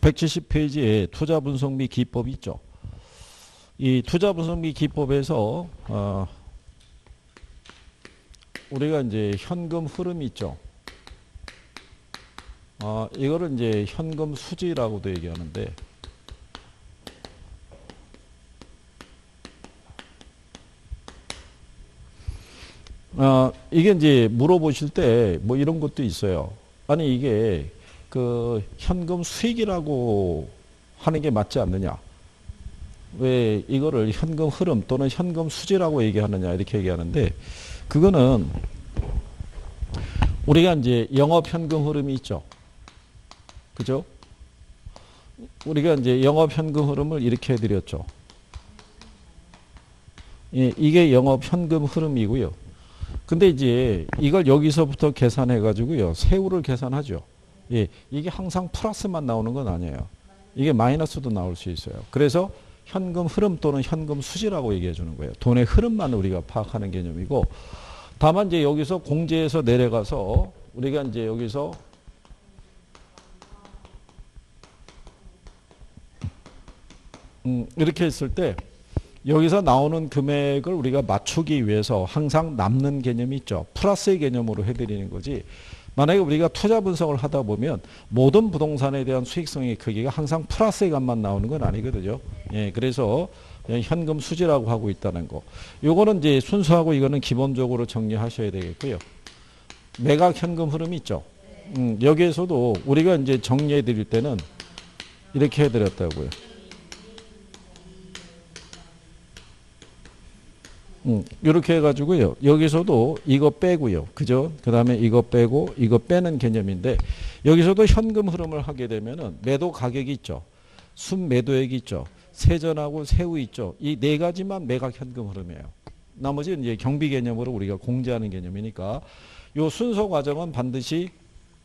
170페이지에 투자 분석 및 기법이 있죠. 이 투자 분석 및 기법에서 우리가 이제 현금 흐름이 있죠. 이거를 이제 현금 수지라고도 얘기하는데, 이게 이제 물어보실 때 뭐 이런 것도 있어요. 아니, 이게 그 현금 수익이라고 하는 게 맞지 않느냐? 왜 이거를 현금 흐름 또는 현금 수지라고 얘기하느냐? 이렇게 얘기하는데, 그거는 우리가 이제 영업 현금 흐름이 있죠. 그죠? 우리가 이제 영업 현금 흐름을 이렇게 해드렸죠. 예, 이게 영업 현금 흐름이고요. 근데 이제 이걸 여기서부터 계산해 가지고요. 세후를 계산하죠. 예, 이게 항상 플러스만 나오는 건 아니에요. 이게 마이너스도 나올 수 있어요. 그래서 현금 흐름 또는 현금 수지라고 얘기해 주는 거예요. 돈의 흐름만 우리가 파악하는 개념이고, 다만 이제 여기서 공제에서 내려가서 우리가 이제 여기서 이렇게 했을 때 여기서 나오는 금액을 우리가 맞추기 위해서 항상 남는 개념이 있죠. 플러스의 개념으로 해드리는 거지. 만약에 우리가 투자 분석을 하다 보면 모든 부동산에 대한 수익성의 크기가 항상 플러스의 값만 나오는 건 아니거든요. 예, 그래서 현금 수지라고 하고 있다는 거. 요거는 이제 순수하고 이거는 기본적으로 정리하셔야 되겠고요. 매각 현금 흐름이 있죠. 여기에서도 우리가 이제 정리해 드릴 때는 이렇게 해드렸다고요. 이렇게 해가지고요. 여기서도 이거 빼고요. 그죠? 그 다음에 이거 빼고 이거 빼는 개념인데, 여기서도 현금 흐름을 하게 되면은 매도 가격이 있죠. 순매도액이 있죠. 세전하고 세후 있죠. 이 네 가지만 매각 현금 흐름이에요. 나머지는 이제 경비 개념으로 우리가 공제하는 개념이니까 요 순서 과정은 반드시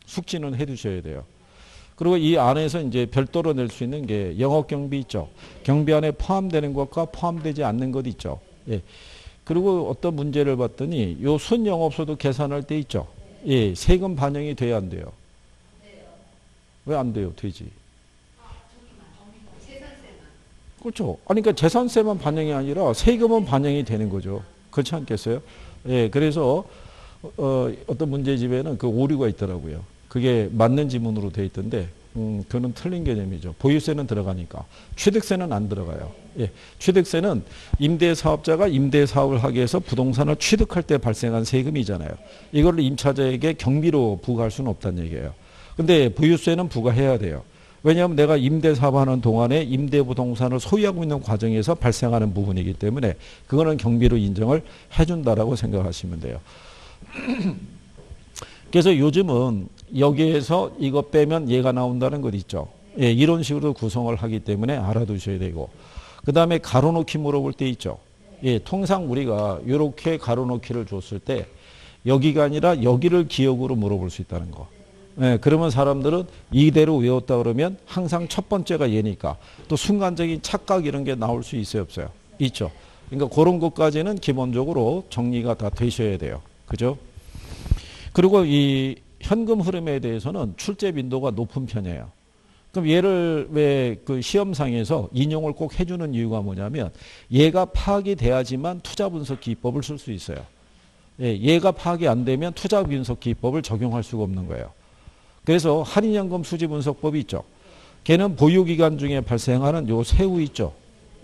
숙지는 해 두셔야 돼요. 그리고 이 안에서 이제 별도로 낼 수 있는 게 영업 경비 있죠. 경비 안에 포함되는 것과 포함되지 않는 것 있죠. 예. 그리고 어떤 문제를 봤더니 요 순영업소도 계산할 때 있죠. 예, 세금 반영이 돼야 안 돼요. 왜 안 돼요? 되지. 그렇죠. 아니, 그러니까 재산세만 반영이 아니라 세금은 반영이 되는 거죠. 그렇지 않겠어요? 예, 그래서 어떤 문제집에는 그 오류가 있더라고요. 그게 맞는 지문으로 돼 있던데, 그건 틀린 개념이죠. 보유세는 들어가니까 취득세는 안 들어가요. 예, 취득세는 임대사업자가 임대사업을 하기 위해서 부동산을 취득할 때 발생한 세금이잖아요. 이걸 임차자에게 경비로 부과할 수는 없다는 얘기예요. 근데 보유세는 부과해야 돼요. 왜냐하면 내가 임대사업하는 동안에 임대부동산을 소유하고 있는 과정에서 발생하는 부분이기 때문에 그거는 경비로 인정을 해준다라고 생각하시면 돼요. 그래서 요즘은 여기에서 이거 빼면 얘가 나온다는 것 있죠. 예, 이런 식으로 구성을 하기 때문에 알아두셔야 되고, 그 다음에 가로놓기 물어볼 때 있죠. 예, 통상 우리가 이렇게 가로놓기를 줬을 때 여기가 아니라 여기를 기억으로 물어볼 수 있다는 거. 예, 그러면 사람들은 이대로 외웠다 그러면 항상 첫 번째가 얘니까 또 순간적인 착각 이런 게 나올 수 있어요, 없어요? 있죠. 그러니까 그런 것까지는 기본적으로 정리가 다 되셔야 돼요. 그죠? 그리고 이 현금 흐름에 대해서는 출제 빈도가 높은 편이에요. 그럼 얘를 왜 그 시험상에서 인용을 꼭 해주는 이유가 뭐냐면 얘가 파악이 돼야지만 투자 분석 기법을 쓸 수 있어요. 예, 얘가 파악이 안 되면 투자 분석 기법을 적용할 수가 없는 거예요. 그래서 할인연금 수지 분석법이 있죠. 걔는 보유기간 중에 발생하는 요 세후 있죠.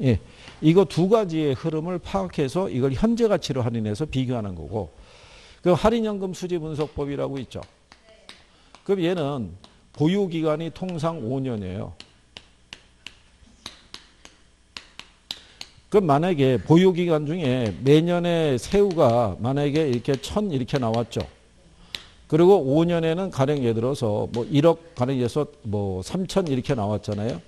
예, 이거 두 가지의 흐름을 파악해서 이걸 현재 가치로 할인해서 비교하는 거고, 그 할인연금 수지 분석법이라고 있죠. 그럼 얘는 보유기간이 통상 5년이에요. 그럼 만약에 보유기간 중에 매년의 세후가 만약에 이렇게 1000 이렇게 나왔죠. 그리고 5년에는 가령 예를 들어서 뭐 1억 가령 예서 뭐 3000 이렇게 나왔잖아요.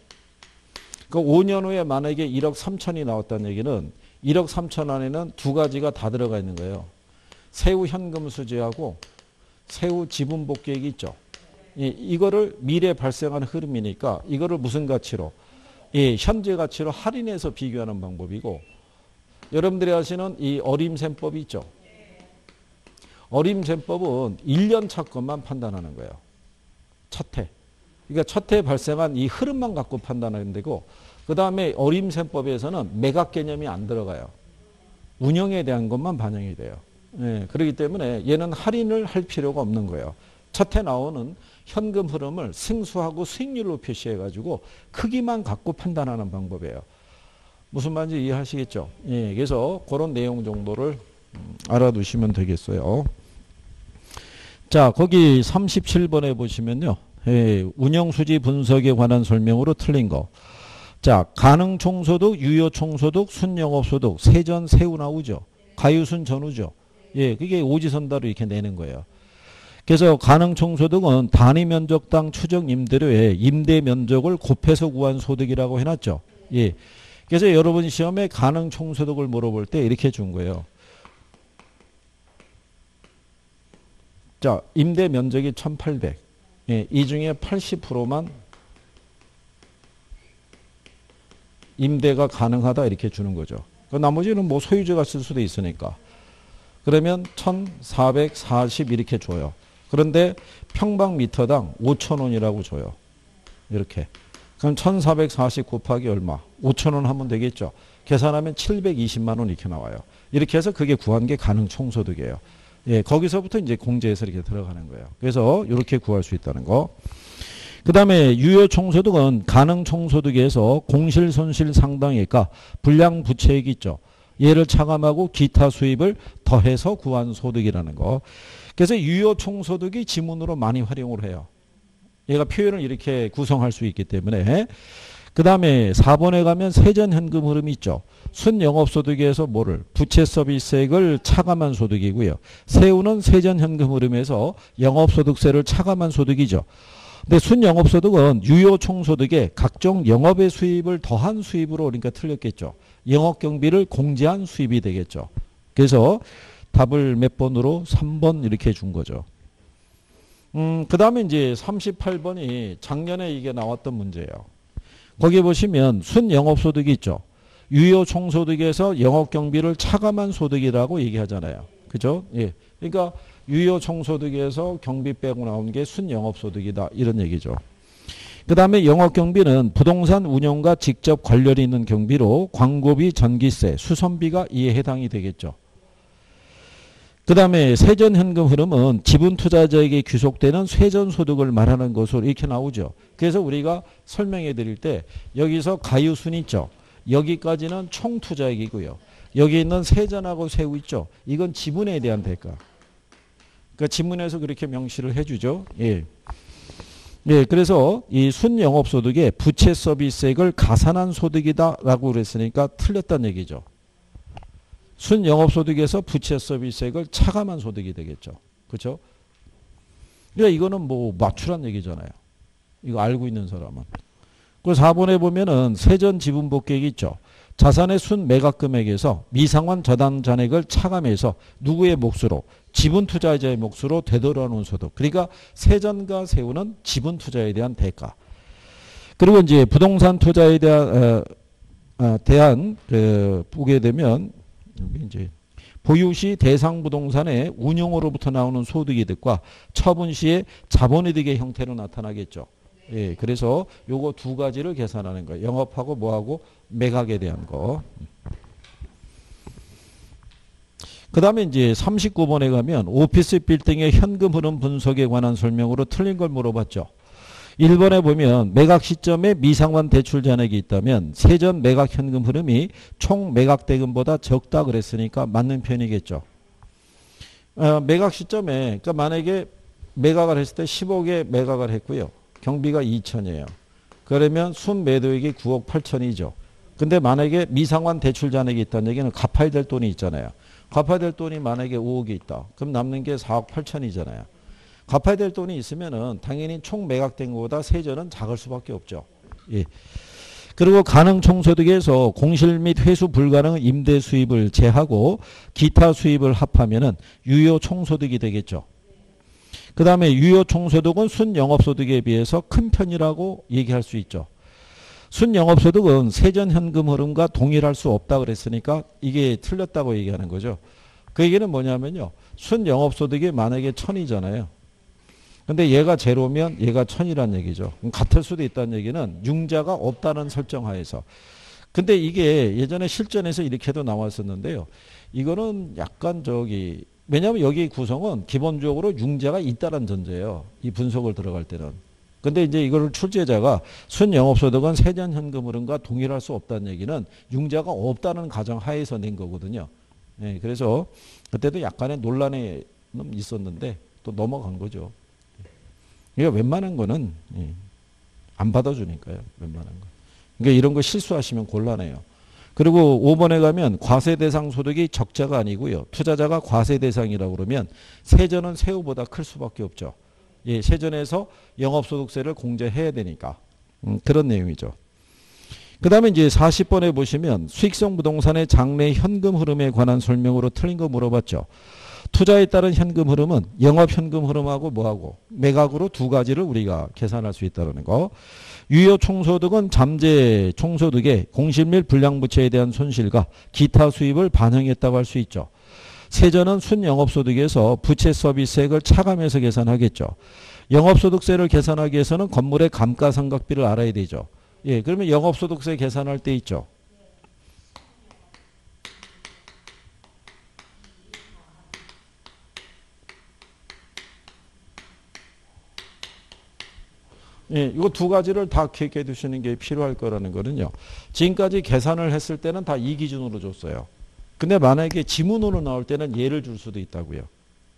그 5년 후에 만약에 1억 3000이 나왔다는 얘기는 1억 3000 안에는 두 가지가 다 들어가 있는 거예요. 세후 현금 수지하고 세후 지분 복귀액이 있죠. 이거를 미래 발생하는 흐름이니까 이거를 무슨 가치로? 현재 가치로 할인해서 비교하는 방법이고, 여러분들이 아시는 이 어림셈법이 있죠. 어림셈법은 1년 차 것만 판단하는 거예요. 첫 해. 그러니까 첫 해 발생한 이 흐름만 갖고 판단하는 되고 그 다음에 어림셈법에서는 매각 개념이 안 들어가요. 운영에 대한 것만 반영이 돼요. 예, 그렇기 때문에 얘는 할인을 할 필요가 없는 거예요. 첫 해 나오는 현금 흐름을 승수하고 수익률로 표시해가지고 크기만 갖고 판단하는 방법이에요. 무슨 말인지 이해하시겠죠? 예, 그래서 그런 내용 정도를 알아두시면 되겠어요. 자, 거기 37번에 보시면요. 예, 운영수지 분석에 관한 설명으로 틀린 거. 자, 가능총소득, 유효총소득, 순영업소득, 세전, 세후 나오죠. 가유순, 전후죠. 예, 그게 오지선다로 이렇게 내는 거예요. 그래서 가능총소득은 단위 면적당 추정 임대료의 임대 면적을 곱해서 구한 소득이라고 해놨죠. 예. 그래서 여러분 시험에 가능총소득을 물어볼 때 이렇게 준 거예요. 자, 임대 면적이 1800. 예, 이 중에 80%만 임대가 가능하다 이렇게 주는 거죠. 그 나머지는 뭐 소유주가 쓸 수도 있으니까. 그러면 1440 이렇게 줘요. 그런데 평방미터당 5,000원이라고 줘요. 이렇게. 그럼 1440 곱하기 얼마? 5,000원 하면 되겠죠. 계산하면 720만 원 이렇게 나와요. 이렇게 해서 그게 구한 게 가능총소득이에요. 예, 거기서부터 이제 공제해서 이렇게 들어가는 거예요. 그래서 이렇게 구할 수 있다는 거. 그 다음에 유효총소득은 가능총소득에서 공실손실 상당액과 불량부채액이 있죠. 얘를 차감하고 기타 수입을 더해서 구한 소득이라는 거. 그래서 유효총소득이 지문으로 많이 활용을 해요. 얘가 표현을 이렇게 구성할 수 있기 때문에. 그 다음에 4번에 가면 세전현금 흐름이 있죠. 순영업소득에서 뭐를? 부채 서비스액을 차감한 소득이고요. 세후는 세전현금 흐름에서 영업소득세를 차감한 소득이죠. 근데 순영업소득은 유효총소득에 각종 영업의 수입을 더한 수입으로 그러니까 틀렸겠죠. 영업경비를 공제한 수입이 되겠죠. 그래서 답을 몇 번으로? 3번 이렇게 준 거죠. 그 다음에 이제 38번이 작년에 이게 나왔던 문제예요. 거기 보시면 순영업소득이 있죠. 유효총소득에서 영업경비를 차감한 소득이라고 얘기하잖아요. 그죠? 예. 그러니까 유효총소득에서 경비 빼고 나온 게 순영업소득이다. 이런 얘기죠. 그 다음에 영업경비는 부동산 운영과 직접 관련이 있는 경비로 광고비, 전기세, 수선비가 이에 해당이 되겠죠. 그 다음에 세전현금 흐름은 지분투자자에게 귀속되는 세전소득을 말하는 것으로 이렇게 나오죠. 그래서 우리가 설명해 드릴 때 여기서 가유순 있죠. 여기까지는 총투자액이고요. 여기 있는 세전하고 세후 있죠. 이건 지분에 대한 대가. 그러니까 지문에서 그렇게 명시를 해주죠. 예. 예, 그래서 이 순영업소득에 부채 서비스액을 가산한 소득이다라고 그랬으니까 틀렸다는 얘기죠. 순영업소득에서 부채 서비스액을 차감한 소득이 되겠죠. 그렇죠? 그러니까 이거는 뭐 맞추란 얘기잖아요. 이거 알고 있는 사람은. 그 4번에 보면은 세전 지분 복객이 있죠. 자산의 순 매각 금액에서 미상환 저당 잔액을 차감해서 누구의 몫으로? 지분 투자자의 몫으로 되돌아오는 소득. 그러니까 세전과 세후는 지분 투자에 대한 대가. 그리고 이제 부동산 투자에 대한 보게 되면 여기 이제 보유 시 대상 부동산의 운용으로부터 나오는 소득이득과 처분 시의 자본이득의 형태로 나타나겠죠. 예, 그래서 요거 두 가지를 계산하는 거예요. 영업하고 뭐하고 매각에 대한 거. 그 다음에 이제 39번에 가면 오피스 빌딩의 현금 흐름 분석에 관한 설명으로 틀린 걸 물어봤죠. 1번에 보면 매각 시점에 미상환 대출 잔액이 있다면 세전 매각 현금 흐름이 총 매각 대금보다 적다 그랬으니까 맞는 편이겠죠. 매각 시점에 그러니까 만약에 매각을 했을 때 10억에 매각을 했고요. 경비가 2천이에요. 그러면 순 매도액이 9억 8천이죠. 근데 만약에 미상환 대출 잔액이 있다는 얘기는 갚아야 될 돈이 있잖아요. 갚아야 될 돈이 만약에 5억이 있다. 그럼 남는 게 4억 8천이잖아요. 갚아야 될 돈이 있으면은 당연히 총 매각된 것보다 세전은 작을 수밖에 없죠. 예. 그리고 가능총소득에서 공실 및 회수 불가능한 임대 수입을 제하고 기타 수입을 합하면은 유효총소득이 되겠죠. 그 다음에 유효총소득은 순영업소득에 비해서 큰 편이라고 얘기할 수 있죠. 순영업소득은 세전현금 흐름과 동일할 수 없다 그랬으니까 이게 틀렸다고 얘기하는 거죠. 그 얘기는 뭐냐면요. 순영업소득이 만약에 1000이잖아요. 근데 얘가 제로면 얘가 1000이란 얘기죠. 같을 수도 있다는 얘기는 융자가 없다는 설정하에서. 근데 이게 예전에 실전에서 이렇게도 나왔었는데요. 이거는 약간 왜냐하면 여기 구성은 기본적으로 융자가 있다는 전제예요. 이 분석을 들어갈 때는. 근데 이제 이거를 출제자가 순영업소득은 세전 현금 흐름과 동일할 수 없다는 얘기는 융자가 없다는 가정 하에서 낸 거거든요. 예, 그래서 그때도 약간의 논란이 있었는데 또 넘어간 거죠. 그러니까 웬만한 거는 안 받아주니까요. 웬만한 거. 그러니까 이런 거 실수하시면 곤란해요. 그리고 5번에 가면 과세 대상 소득이 적자가 아니고요. 투자자가 과세 대상이라고 그러면 세전은 세후보다 클 수밖에 없죠. 예, 세전에서 영업소득세를 공제해야 되니까. 그런 내용이죠. 그 다음에 이제 40번에 보시면 수익성 부동산의 장래 현금 흐름에 관한 설명으로 틀린 거 물어봤죠. 투자에 따른 현금 흐름은 영업 현금 흐름하고 뭐하고 매각으로 두 가지를 우리가 계산할 수 있다는 거. 유효 총소득은 잠재 총소득의 공실 및 불량부채에 대한 손실과 기타 수입을 반영했다고 할 수 있죠. 세전은 순영업소득에서 부채 서비스액을 차감해서 계산하겠죠. 영업소득세를 계산하기 위해서는 건물의 감가상각비를 알아야 되죠. 예, 그러면 영업소득세 계산할 때 있죠. 예, 이거 두 가지를 다 기억해 두시는 게 필요할 거라는 거는요. 지금까지 계산을 했을 때는 다 이 기준으로 줬어요. 근데 만약에 지문으로 나올 때는 예를 줄 수도 있다고요.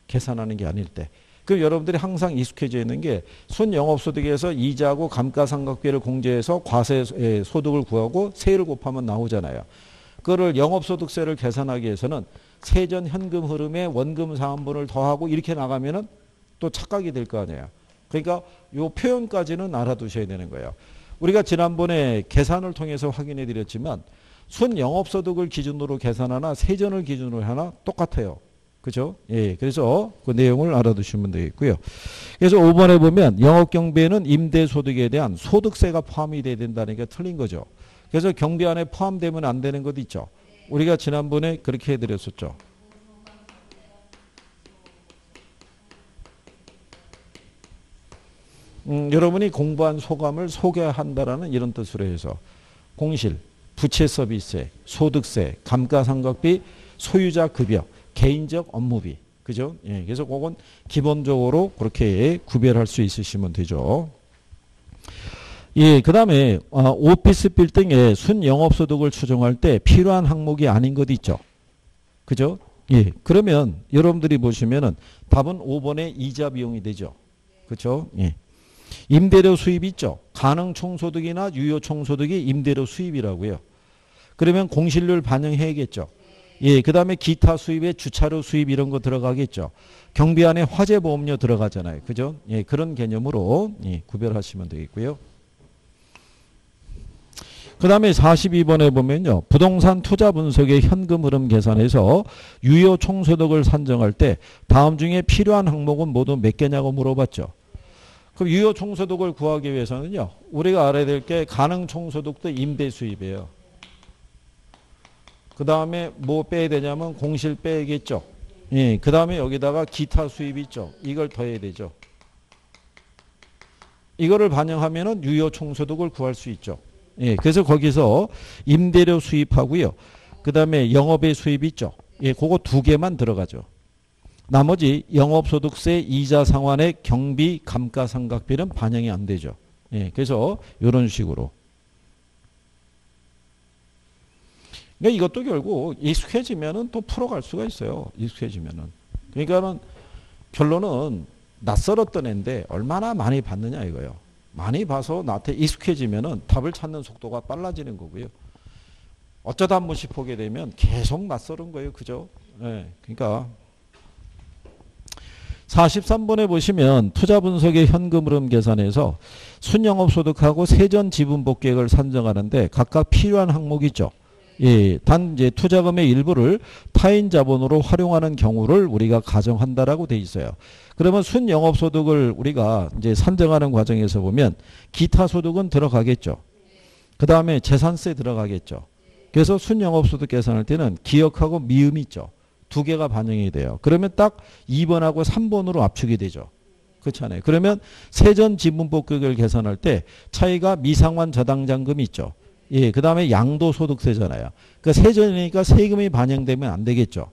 계산하는 게 아닐 때. 그럼 여러분들이 항상 익숙해져 있는 게 순영업소득에서 이자하고 감가상각비를 공제해서 과세 소득을 구하고 세율을 곱하면 나오잖아요. 그거를 영업소득세를 계산하기 위해서는 세전 현금 흐름에 원금 상환분을 더하고 이렇게 나가면은 또 착각이 될 거 아니에요. 그러니까 요 표현까지는 알아두셔야 되는 거예요. 우리가 지난번에 계산을 통해서 확인해 드렸지만 순영업소득을 기준으로 계산하나 세전을 기준으로 하나 똑같아요. 그죠? 예. 그래서 그 내용을 알아두시면 되겠고요. 그래서 5번에 보면 영업경비에는 임대소득에 대한 소득세가 포함이 돼야 된다는 게 틀린 거죠. 그래서 경비 안에 포함되면 안 되는 것도 있죠. 우리가 지난번에 그렇게 해드렸었죠. 여러분이 공부한 소감을 소개한다라는 이런 뜻으로 해서 공실, 부채 서비스세, 소득세, 감가상각비, 소유자 급여, 개인적 업무비. 그죠? 예, 그래서 그건 기본적으로 그렇게 구별할 수 있으시면 되죠. 예, 그 다음에 오피스 빌딩의 순영업소득을 추정할 때 필요한 항목이 아닌 것도 있죠. 그죠? 예, 그러면 여러분들이 보시면은 답은 5번의 이자 비용이 되죠. 그죠? 예. 임대료 수입이 있죠. 가능 총소득이나 유효 총소득이 임대료 수입이라고요. 그러면 공실률 반영해야겠죠. 예, 그 다음에 기타 수입에 주차료 수입 이런 거 들어가겠죠. 경비 안에 화재보험료 들어가잖아요. 그죠? 예, 그런 개념으로 구별하시면 되겠고요. 그 다음에 42번에 보면요. 부동산 투자 분석의 현금 흐름 계산에서 유효 총소득을 산정할 때 다음 중에 필요한 항목은 모두 몇 개냐고 물어봤죠. 그럼 유효 총소득을 구하기 위해서는요. 우리가 알아야 될 게 가능 총소득도 임대 수입이에요. 그 다음에 뭐 빼야 되냐면 공실 빼야겠죠. 예, 그 다음에 여기다가 기타 수입 있죠. 이걸 더해야 되죠. 이거를 반영하면은 유효 총소득을 구할 수 있죠. 예, 그래서 거기서 임대료 수입하고요. 그 다음에 영업의 수입 있죠. 예, 그거 두 개만 들어가죠. 나머지 영업소득세, 이자 상환의 경비, 감가상각비는 반영이 안 되죠. 예, 그래서 이런 식으로. 그러니까 이것도 결국 익숙해지면은 또 풀어갈 수가 있어요. 익숙해지면은. 그러니까는 결론은 낯설었던 애인데 얼마나 많이 봤느냐 이거예요. 많이 봐서 나한테 익숙해지면은 답을 찾는 속도가 빨라지는 거고요. 어쩌다 한 번씩 보게 되면 계속 낯설은 거예요. 그죠? 예, 그러니까 43번에 보시면 투자 분석의 현금 흐름 계산에서 순영업소득하고 세전 지분 복귀액을 산정하는데 각각 필요한 항목이 있죠. 예, 단 이제 투자금의 일부를 타인 자본으로 활용하는 경우를 우리가 가정한다라고 돼 있어요. 그러면 순영업소득을 우리가 이제 산정하는 과정에서 보면 기타 소득은 들어가겠죠. 그 다음에 재산세 들어가겠죠. 그래서 순영업소득 계산할 때는 기억하고 미음이 있죠. 두 개가 반영이 돼요. 그러면 딱 2번하고 3번으로 압축이 되죠. 그렇지 않아요. 그러면 세전 지분법격을 계산할 때 차이가 미상환 저당장금이 있죠. 예, 그 다음에 양도소득세잖아요. 그러니까 세전이니까 세금이 반영되면 안 되겠죠.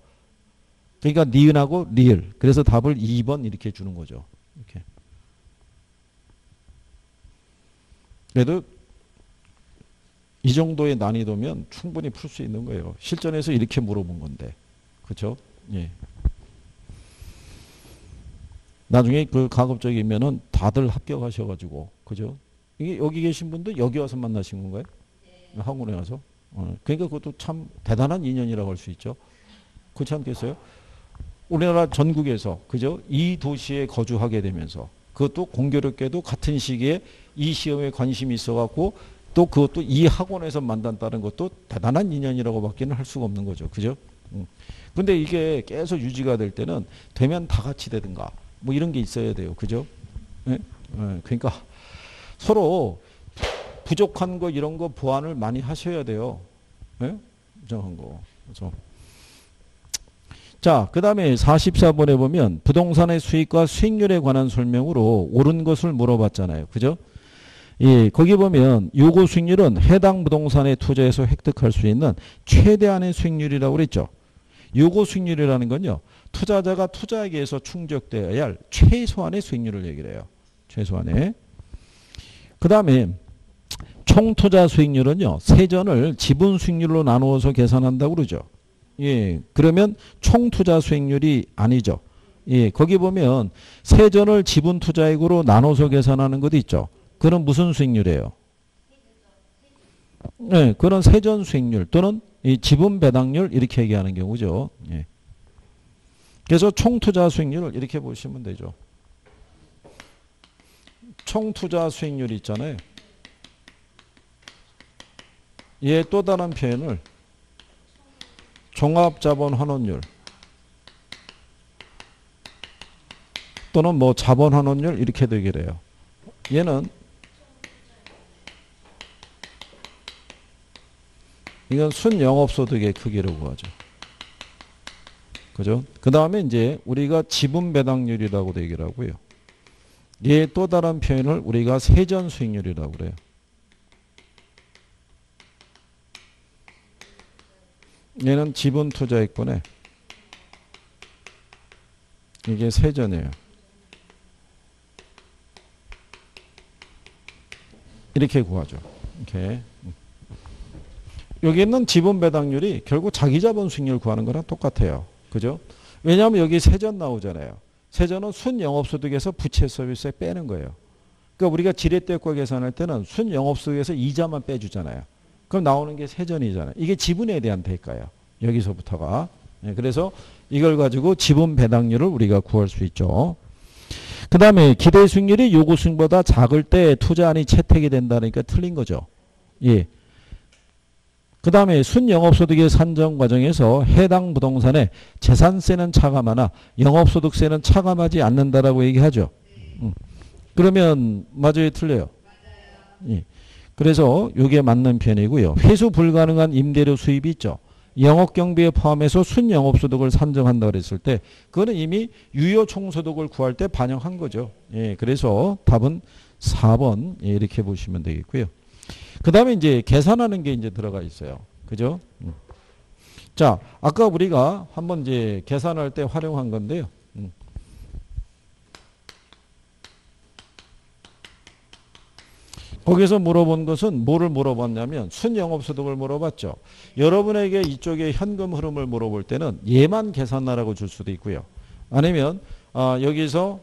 그러니까 니은하고 리을. 그래서 답을 2번 이렇게 주는 거죠. 이렇게. 그래도 이 정도의 난이도면 충분히 풀 수 있는 거예요. 실전에서 이렇게 물어본 건데. 그렇죠? 예. 나중에 그 가급적이면은 다들 합격하셔가지고, 그죠? 이게 여기 계신 분도 여기 와서 만나신 건가요? 네. 학원에 와서. 그러니까 그것도 참 대단한 인연이라고 할 수 있죠. 그렇지 않겠어요? 우리나라 전국에서, 그죠? 이 도시에 거주하게 되면서, 그것도 공교롭게도 같은 시기에 이 시험에 관심이 있어갖고, 또 그것도 이 학원에서 만났다는 것도 대단한 인연이라고 밖에는 할 수가 없는 거죠. 그죠? 근데 이게 계속 유지가 될 때는 되면 다 같이 되든가. 뭐 이런 게 있어야 돼요. 그죠? 예? 예, 그러니까 서로 부족한 거 이런 거 보완을 많이 하셔야 돼요. 예? 부족한 거. 그래서 자, 그 다음에 44번에 보면 부동산의 수익과 수익률에 관한 설명으로 옳은 것을 물어봤잖아요. 그죠? 예, 거기 보면 요구 수익률은 해당 부동산에 투자해서 획득할 수 있는 최대한의 수익률이라고 그랬죠. 요구 수익률이라는 건요. 투자자가 투자하기 위해서 충족되어야 할 최소한의 수익률을 얘기를 해요. 최소한의. 그 다음에 총투자 수익률은요. 세전을 지분 수익률로 나누어서 계산한다고 그러죠. 예, 그러면 총투자 수익률이 아니죠. 예, 거기 보면 세전을 지분 투자액으로 나눠서 계산하는 것도 있죠. 그건 무슨 수익률이에요? 네, 그런 세전 수익률 또는 이 지분 배당률 이렇게 얘기하는 경우죠. 예. 그래서 총투자 수익률을 이렇게 보시면 되죠. 총투자 수익률이 있잖아요. 얘 또 다른 표현을 종합자본 환원율 또는 뭐 자본 환원율 이렇게 되게 돼요. 얘는 이건 순영업소득의 크기라고 하죠. 그죠? 그 다음에 이제 우리가 지분 배당률이라고 얘기를 하고요. 얘 또 다른 표현을 우리가 세전 수익률이라고 그래요. 얘는 지분 투자액분에 이게 세전이에요. 이렇게 구하죠. 이렇게. 여기 있는 지분 배당률이 결국 자기 자본 수익률 구하는 거랑 똑같아요. 그죠? 왜냐하면 여기 세전 나오잖아요. 세전은 순영업소득에서 부채 서비스에 빼는 거예요. 그러니까 우리가 지렛대효과 계산할 때는 순영업소득에서 이자만 빼주잖아요. 그럼 나오는 게 세전이잖아요. 이게 지분에 대한 대가예요. 여기서부터가. 그래서 이걸 가지고 지분 배당률을 우리가 구할 수 있죠. 그 다음에 기대 수익률이 요구 수익보다 작을 때 투자안이 채택이 된다니까 틀린 거죠. 예. 그 다음에 순영업소득의 산정 과정에서 해당 부동산에 재산세는 차감하나 영업소득세는 차감하지 않는다라고 얘기하죠. 그러면 맞아요, 틀려요? 예. 그래서 이게 맞는 편이고요. 회수 불가능한 임대료 수입이 있죠. 영업경비에 포함해서 순영업소득을 산정한다 그랬을 때 그거는 이미 유효총소득을 구할 때 반영한 거죠. 예, 그래서 답은 4번 예, 이렇게 보시면 되겠고요. 그 다음에 이제 계산하는 게 이제 들어가 있어요. 그죠? 자, 아까 우리가 한번 이제 계산할 때 활용한 건데요. 거기서 물어본 것은 뭐를 물어봤냐면 순영업소득을 물어봤죠. 여러분에게 이쪽에 현금 흐름을 물어볼 때는 얘만 계산하라고 줄 수도 있고요. 아니면 여기서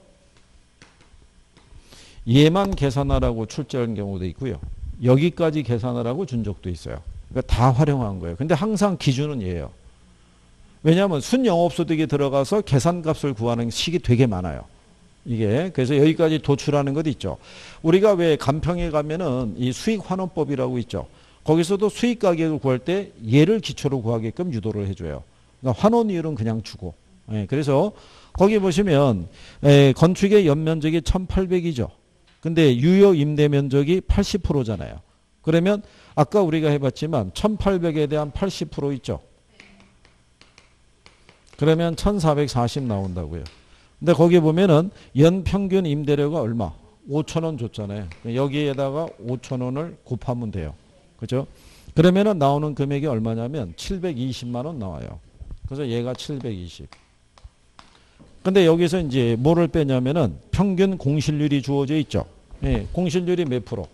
얘만 계산하라고 출제한 경우도 있고요. 여기까지 계산하라고 준 적도 있어요. 그러니까 다 활용한 거예요. 근데 항상 기준은 얘예요. 왜냐하면 순영업소득이 들어가서 계산값을 구하는 식이 되게 많아요. 이게 그래서 여기까지 도출하는 것 있죠. 우리가 왜 간평에 가면은 이 수익환원법이라고 있죠. 거기서도 수익 가격을 구할 때 얘를 기초로 구하게끔 유도를 해줘요. 그러니까 환원이율은 그냥 주고. 예, 그래서 거기 보시면 건축의 연면적이 1800이죠. 근데 유효 임대 면적이 80%잖아요. 그러면 아까 우리가 해봤지만 1800에 대한 80% 있죠. 그러면 1440 나온다고요. 근데 거기 보면은 연평균 임대료가 얼마? 5,000원 줬잖아요. 여기에다가 5,000원을 곱하면 돼요. 그죠? 그러면은 나오는 금액이 얼마냐면 720만 원 나와요. 그래서 얘가 720. 근데 여기서 이제 뭐를 빼냐면은 평균 공실률이 주어져 있죠. 예, 공실률이 몇 프로?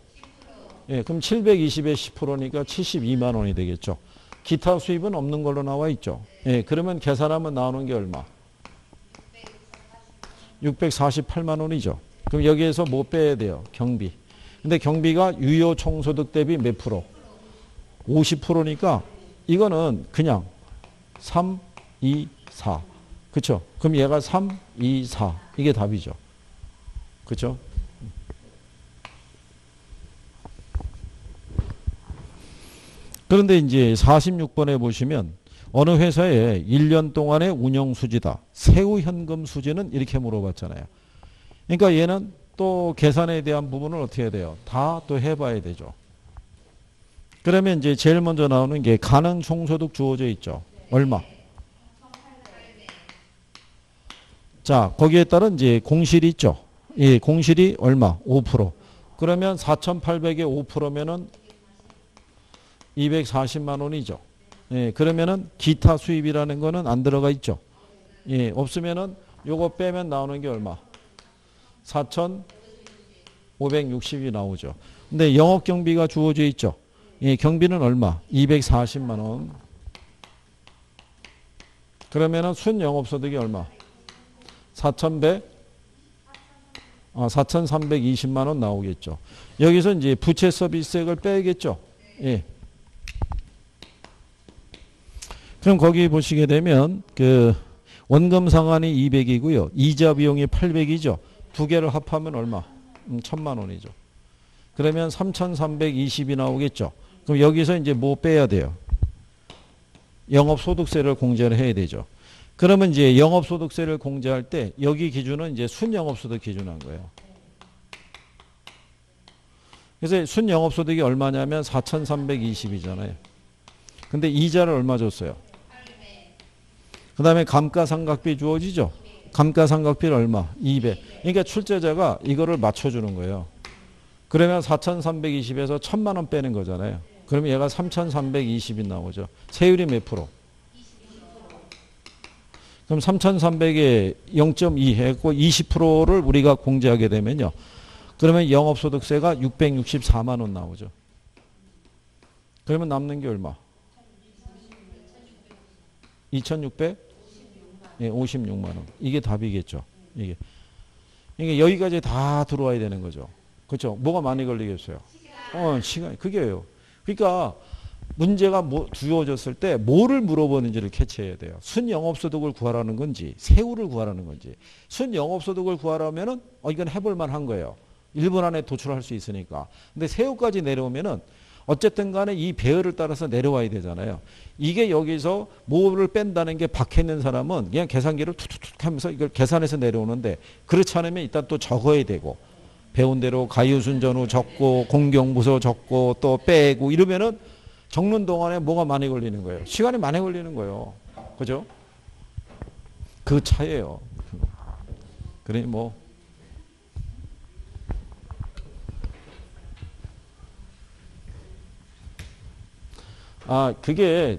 예, 그럼 720에 10%니까 72만 원이 되겠죠. 기타 수입은 없는 걸로 나와 있죠. 예, 그러면 계산하면 나오는 게 얼마? 648만 원이죠. 그럼 여기에서 뭐 빼야 돼요? 경비. 근데 경비가 유효 총소득 대비 몇 프로? 50%니까 이거는 그냥 3, 2, 4. 그쵸? 그럼 얘가 3, 2, 4. 이게 답이죠. 그쵸? 그런데 이제 46번에 보시면 어느 회사에 1년 동안의 운영 수지다. 세후 현금 수지는 이렇게 물어봤잖아요. 그러니까 얘는 또 계산에 대한 부분을 어떻게 해야 돼요? 다 또 해봐야 되죠. 그러면 이제 제일 먼저 나오는 게 가능 총소득 주어져 있죠. 얼마? 자, 거기에 따른 이제 공실이 있죠. 예, 공실이 얼마? 5%. 그러면 4,800에 5%면은 240만 원이죠. 예, 그러면은 기타 수입이라는 거는 안 들어가 있죠. 예, 없으면은 요거 빼면 나오는 게 얼마? 4,560이 나오죠. 근데 영업 경비가 주어져 있죠. 예, 경비는 얼마? 240만 원. 그러면은 순영업소득이 얼마? 4,320만 원 나오겠죠. 여기서 이제 부채 서비스액을 빼야겠죠. 예. 그럼 거기 보시게 되면 그 원금 상환이 200이고요. 이자 비용이 800이죠. 두 개를 합하면 얼마? 1,000만 원이죠. 그러면 3,320이 나오겠죠. 그럼 여기서 이제 뭐 빼야 돼요? 영업소득세를 공제를 해야 되죠. 그러면 이제 영업소득세를 공제할 때 여기 기준은 이제 순영업소득 기준한 거예요. 그래서 순영업소득이 얼마냐면 4,320이잖아요. 근데 이자를 얼마 줬어요? 그 다음에 감가상각비 주어지죠. 감가상각비는 얼마? 200. 그러니까 출제자가 이거를 맞춰주는 거예요. 그러면 4,320에서 1,000만 원 빼는 거잖아요. 그러면 얘가 3,320이 나오죠. 세율이 몇 프로? 그럼 3,300에 0.2 했고 20%를 우리가 공제하게 되면요. 그러면 영업소득세가 664만 원 나오죠. 그러면 남는 게 얼마? 2,656만 원. 이게 답이겠죠. 이게. 그러니까 여기까지 다 들어와야 되는 거죠. 그렇죠? 뭐가 많이 걸리겠어요? 시간. 그게요. 그러니까 문제가 주어졌을 때 뭐를 물어보는지를 캐치해야 돼요. 순영업소득을 구하라는 건지 세후를 구하라는 건지. 순영업소득을 구하라면은 이건 해볼 만한 거예요. 1분 안에 도출할 수 있으니까. 근데 세후까지 내려오면은 어쨌든 간에 이 배열을 따라서 내려와야 되잖아요. 이게 여기서 뭐를 뺀다는 게 박혀있는 사람은 그냥 계산기를 툭툭툭 하면서 이걸 계산해서 내려오는데 그렇지 않으면 일단 또 적어야 되고 배운 대로 가유순전후 적고 공경부서 적고 또 빼고 이러면은 적는 동안에 뭐가 많이 걸리는 거예요. 시간이 많이 걸리는 거예요. 그죠? 그 차이예요. 그러니 뭐 그게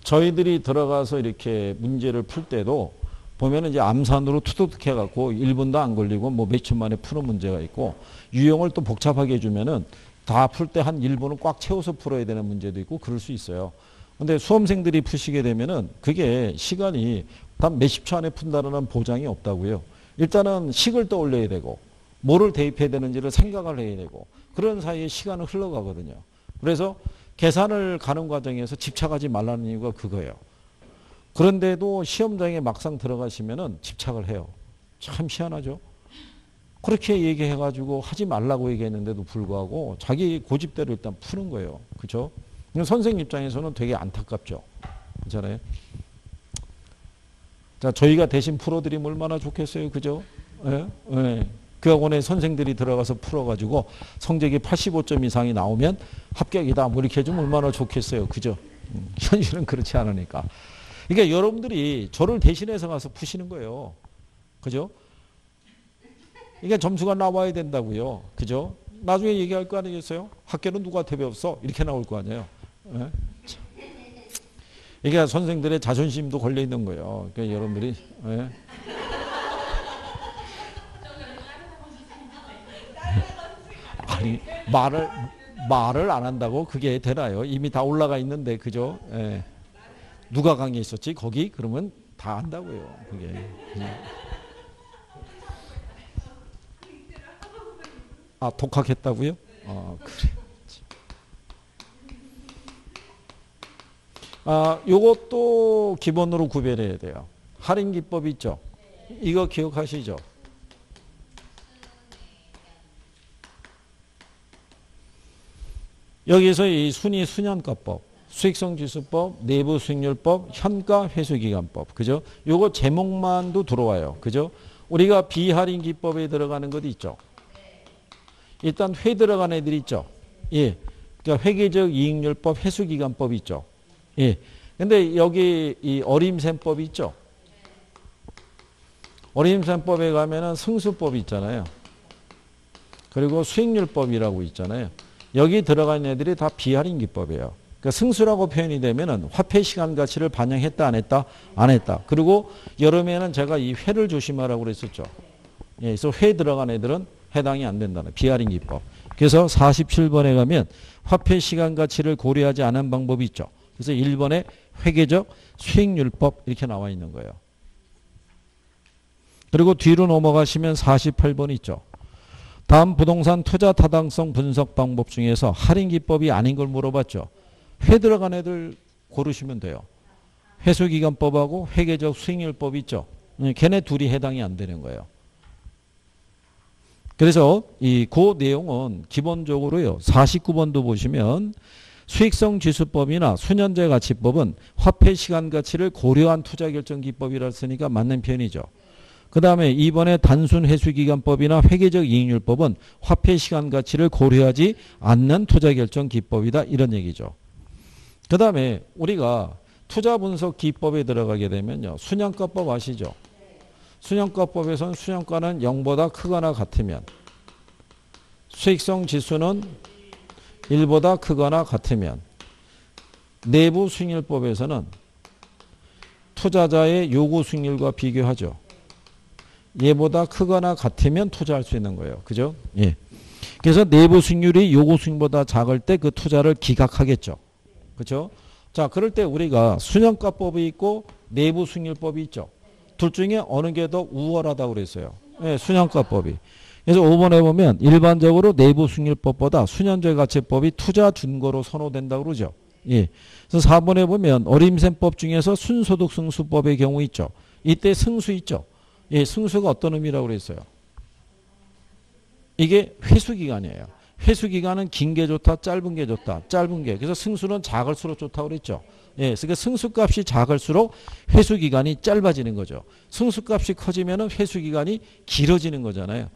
저희들이 들어가서 이렇게 문제를 풀 때도 보면은 이제 암산으로 투둑 해갖고 1분도 안 걸리고 뭐 몇 초 만에 푸는 문제가 있고 유형을 또 복잡하게 해주면은 다 풀 때 한 1분은 꽉 채워서 풀어야 되는 문제도 있고 그럴 수 있어요. 근데 수험생들이 푸시게 되면은 그게 시간이 단 몇십 초 안에 푼다는 보장이 없다고요. 일단은 식을 떠올려야 되고 뭐를 대입해야 되는지를 생각을 해야 되고 그런 사이에 시간은 흘러가거든요. 그래서 계산을 가는 과정에서 집착하지 말라는 이유가 그거예요. 그런데도 시험장에 막상 들어가시면은 집착을 해요. 참 희한하죠. 그렇게 얘기해가지고 하지 말라고 얘기했는데도 불구하고 자기 고집대로 일단 푸는 거예요. 그렇죠? 선생님 입장에서는 되게 안타깝죠. 그렇잖아요. 자, 저희가 대신 풀어드리면 얼마나 좋겠어요. 그죠? 예? 예. 그 학원에 선생들이 들어가서 풀어가지고 성적이 85점 이상이 나오면 합격이다. 뭐 이렇게 해주면 얼마나 좋겠어요. 그죠? 현실은 그렇지 않으니까. 그러니까 여러분들이 저를 대신해서 가서 푸시는 거예요. 그죠? 그러니까 점수가 나와야 된다고요. 그죠? 나중에 얘기할 거 아니겠어요? 학교는 누구한테 배웠어? 이렇게 나올 거 아니에요. 네? 그러니까 선생들의 자존심도 걸려 있는 거예요. 그러니까 여러분들이 네? 아니 말을 안 한다고 그게 되나요? 이미 다 올라가 있는데 그죠? 예. 누가 강의했었지? 거기 그러면 다 한다고요. 그게. 아 독학했다고요? 그래. 요것도 기본으로 구별해야 돼요. 할인 기법 있죠? 이거 기억하시죠? 여기서 이 순위 수년가법, 수익성지수법, 내부 수익률법, 현가 회수기간법, 그죠? 요거 제목만도 들어와요, 그죠? 우리가 비할인 기법에 들어가는 것도 있죠. 일단 회 들어간 애들 있죠. 예, 그러니까 회계적 이익률법, 회수기간법 있죠. 예, 근데 여기 이 어림셈법 있죠. 어림셈법에 가면은 승수법이 있잖아요. 그리고 수익률법이라고 있잖아요. 여기 들어간 애들이 다 비할인 기법이에요. 그러니까 승수라고 표현이 되면은 화폐 시간 가치를 반영했다 안 했다? 안 했다. 그리고 여름에는 제가 이 회를 조심하라고 그랬었죠. 예, 그래서 회 들어간 애들은 해당이 안 된다는 비할인 기법. 그래서 47번에 가면 화폐 시간 가치를 고려하지 않은 방법이 있죠. 그래서 1번에 회계적 수익률법 이렇게 나와 있는 거예요. 그리고 뒤로 넘어가시면 48번 있죠. 다음 부동산 투자 타당성 분석 방법 중에서 할인 기법이 아닌 걸 물어봤죠. 회 들어간 애들 고르시면 돼요. 회수기간법하고 회계적 수익률법 있죠. 걔네 둘이 해당이 안 되는 거예요. 그래서 그 내용은 기본적으로요. 49번도 보시면 수익성 지수법이나 수년제 가치법은 화폐 시간 가치를 고려한 투자 결정 기법이라 쓰니까 맞는 편이죠. 그 다음에 이번에 단순 회수기간법이나 회계적 이익률법은 화폐 시간 가치를 고려하지 않는 투자결정 기법이다. 이런 얘기죠. 그 다음에 우리가 투자 분석 기법에 들어가게 되면요. 순양가법 아시죠? 순양가법에서는 순양가는 0보다 크거나 같으면 수익성 지수는 1보다 크거나 같으면 내부 수익률법에서는 투자자의 요구 수익률과 비교하죠. 얘보다 크거나 같으면 투자할 수 있는 거예요. 그죠? 예. 그래서 내부 수익률이 요구 수익보다 작을 때 그 투자를 기각하겠죠. 그죠? 자, 그럴 때 우리가 순양가법이 있고 내부 수익률법이 있죠. 둘 중에 어느 게 더 우월하다고 그랬어요. 예, 순양가법이. 그래서 5번에 보면 일반적으로 내부 수익률법보다 수년제 가치법이 투자 준거로 선호된다고 그러죠. 예. 그래서 4번에 보면 어림셈법 중에서 순소득 승수법의 경우 있죠. 이때 승수 있죠. 예, 승수가 어떤 의미라고 그랬어요? 이게 회수기간이에요. 회수기간은 긴 게 좋다, 짧은 게 좋다. 짧은 게. 그래서 승수는 작을수록 좋다고 그랬죠. 예, 그러니까 승수값이 작을수록 회수기간이 짧아지는 거죠. 승수값이 커지면 회수기간이 길어지는 거잖아요.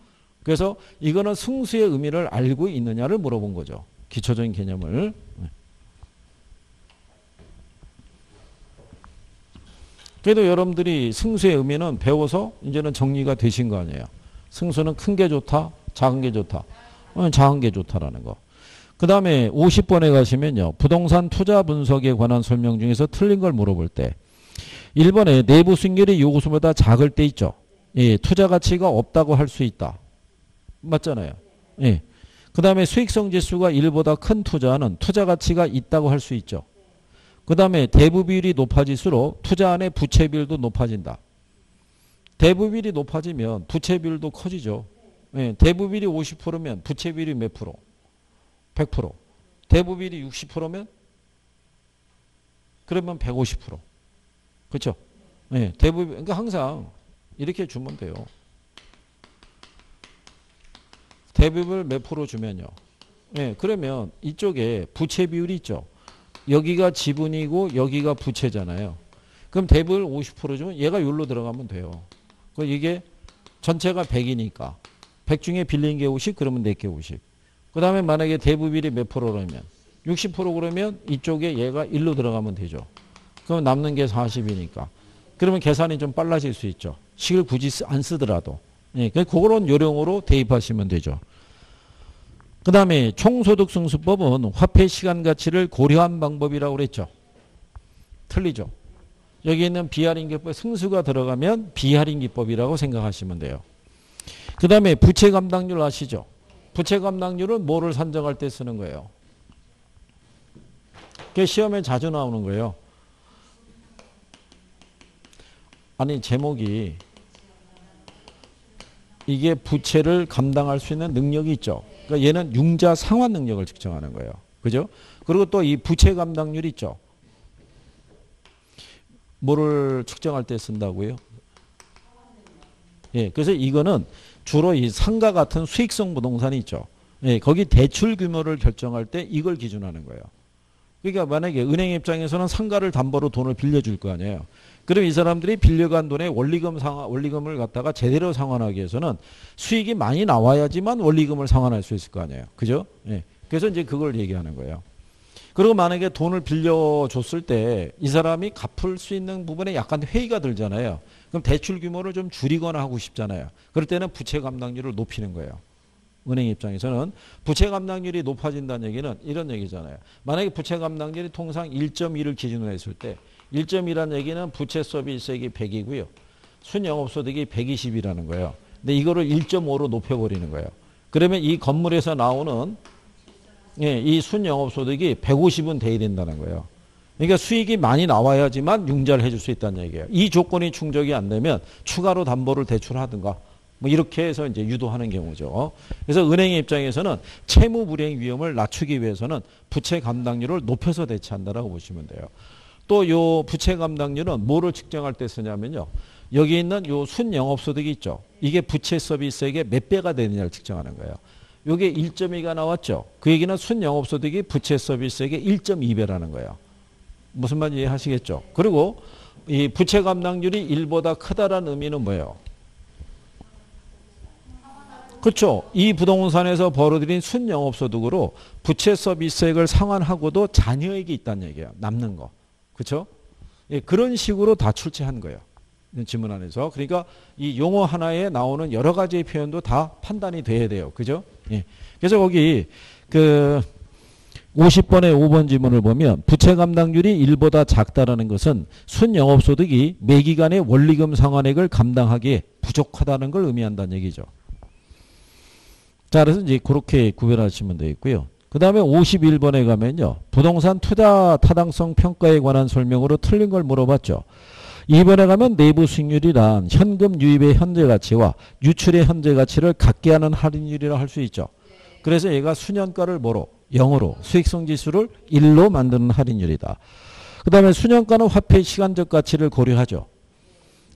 그래서 이거는 승수의 의미를 알고 있느냐를 물어본 거죠. 기초적인 개념을. 그래도 여러분들이 승수의 의미는 배워서 이제는 정리가 되신 거 아니에요. 승수는 큰 게 좋다, 작은 게 좋다. 작은 게 좋다라는 거. 그 다음에 50번에 가시면요. 부동산 투자 분석에 관한 설명 중에서 틀린 걸 물어볼 때 1번에 내부 수익률이 요구수보다 작을 때 있죠. 예, 투자 가치가 없다고 할 수 있다. 맞잖아요. 예. 그 다음에 수익성 지수가 1보다 큰 투자는 투자 가치가 있다고 할 수 있죠. 그 다음에 대부 비율이 높아질수록 투자 안의 부채 비율도 높아진다. 대부 비율이 높아지면 부채 비율도 커지죠. 예, 대부 비율이 50%면 부채 비율이 몇 프로? 100%. 대부 비율이 60%면 그러면 150%. 그렇죠? 예, 대부 그러니까 항상 이렇게 주면 돼요. 대부 비율 몇 프로 주면요. 예, 그러면 이쪽에 부채 비율이 있죠. 여기가 지분이고 여기가 부채잖아요. 그럼 대부를 50% 주면 얘가 여기로 들어가면 돼요. 이게 전체가 100이니까 100 중에 빌린 게 50 그러면 내게 50. 그 다음에 만약에 대부 비율이 몇 프로라면 60% 그러면 이쪽에 얘가 1로 들어가면 되죠. 그럼 남는 게 40이니까. 그러면 계산이 좀 빨라질 수 있죠. 식을 굳이 안 쓰더라도. 예, 그런 요령으로 대입하시면 되죠. 그 다음에 총소득승수법은 화폐 시간 가치를 고려한 방법이라고 그랬죠. 틀리죠. 여기 있는 비할인기법 승수가 들어가면 비할인기법이라고 생각하시면 돼요. 그 다음에 부채 감당률 아시죠? 부채 감당률은 뭐를 산정할 때 쓰는 거예요? 그게 시험에 자주 나오는 거예요. 아니 제목이 이게 부채를 감당할 수 있는 능력이 있죠. 그러니까 얘는 융자 상환 능력을 측정하는 거예요. 그죠? 그리고 또 이 부채 감당률 있죠. 뭐를 측정할 때 쓴다고요? 예, 그래서 이거는 주로 이 상가 같은 수익성 부동산이 있죠. 예, 거기 대출 규모를 결정할 때 이걸 기준하는 거예요. 그러니까 만약에 은행 입장에서는 상가를 담보로 돈을 빌려줄 거 아니에요. 그럼 이 사람들이 빌려간 돈에 원리금을 갖다가 제대로 상환하기 위해서는 수익이 많이 나와야지만 원리금을 상환할 수 있을 거 아니에요. 그죠? 예. 그래서 이제 그걸 얘기하는 거예요. 그리고 만약에 돈을 빌려줬을 때 이 사람이 갚을 수 있는 부분에 약간 회의가 들잖아요. 그럼 대출 규모를 좀 줄이거나 하고 싶잖아요. 그럴 때는 부채 감당률을 높이는 거예요. 은행 입장에서는 부채 감당률이 높아진다는 얘기는 이런 얘기잖아요. 만약에 부채 감당률이 통상 1.2를 기준으로 했을 때 1.2라는 얘기는 부채 서비스액이 100이고요. 순영업소득이 120이라는 거예요. 근데 이거를 1.5로 높여버리는 거예요. 그러면 이 건물에서 나오는 이 순영업소득이 150은 돼야 된다는 거예요. 그러니까 수익이 많이 나와야지만 융자를 해줄 수 있다는 얘기예요. 이 조건이 충족이 안 되면 추가로 담보를 대출하든가 뭐 이렇게 해서 이제 유도하는 경우죠. 그래서 은행의 입장에서는 채무 불이행 위험을 낮추기 위해서는 부채 감당률을 높여서 대체한다라고 보시면 돼요. 또 요 부채 감당률은 뭐를 측정할 때 쓰냐면요. 여기 있는 요 순영업소득이 있죠. 이게 부채 서비스액의 몇 배가 되느냐를 측정하는 거예요. 요게 1.2가 나왔죠. 그 얘기는 순영업소득이 부채 서비스액의 1.2배라는 거예요. 무슨 말인지 이해하시겠죠? 그리고 이 부채 감당률이 1보다 크다라는 의미는 뭐예요? 그렇죠. 이 부동산에서 벌어들인 순영업소득으로 부채 서비스액을 상환하고도 잔여액이 있다는 얘기예요. 남는 거. 그렇죠? 예, 그런 식으로 다 출제한 거예요. 지문 안에서. 그러니까 이 용어 하나에 나오는 여러 가지의 표현도 다 판단이 돼야 돼요. 그죠? 예. 그래서 거기 그 50번의 5번 지문을 보면 부채 감당률이 1보다 작다라는 것은 순영업소득이 매기간의 원리금 상환액을 감당하기에 부족하다는 걸 의미한다는 얘기죠. 자, 그래서 이제 그렇게 구별하시면 되겠고요. 그 다음에 51번에 가면요. 부동산 투자 타당성 평가에 관한 설명으로 틀린 걸 물어봤죠. 2번에 가면 내부 수익률이란 현금 유입의 현재 가치와 유출의 현재 가치를 같게 하는 할인율이라 할 수 있죠. 그래서 얘가 수년가를 뭐로? 0으로 수익성 지수를 1로 만드는 할인율이다. 그 다음에 수년가는 화폐 시간적 가치를 고려하죠.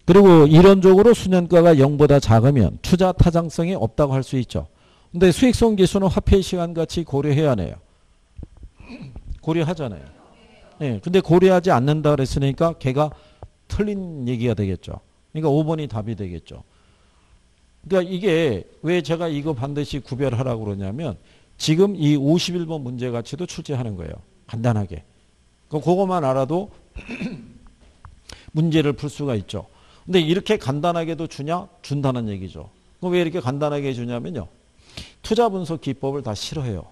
그리고 이론적으로 수년가가 0보다 작으면 투자 타당성이 없다고 할 수 있죠. 근데 수익성 지수는 화폐 시간 가치 고려해야 하네요. 고려하잖아요. 예. 근데 고려하지 않는다 그랬으니까 걔가 틀린 얘기가 되겠죠. 그러니까 5번이 답이 되겠죠. 그러니까 이게 왜 제가 이거 반드시 구별하라고 그러냐면 지금 이 51번 문제 가치도 출제하는 거예요. 간단하게. 그거만 알아도 문제를 풀 수가 있죠. 근데 이렇게 간단하게도 주냐? 준다는 얘기죠. 그럼 왜 이렇게 간단하게 주냐면요. 투자 분석 기법을 다 싫어해요.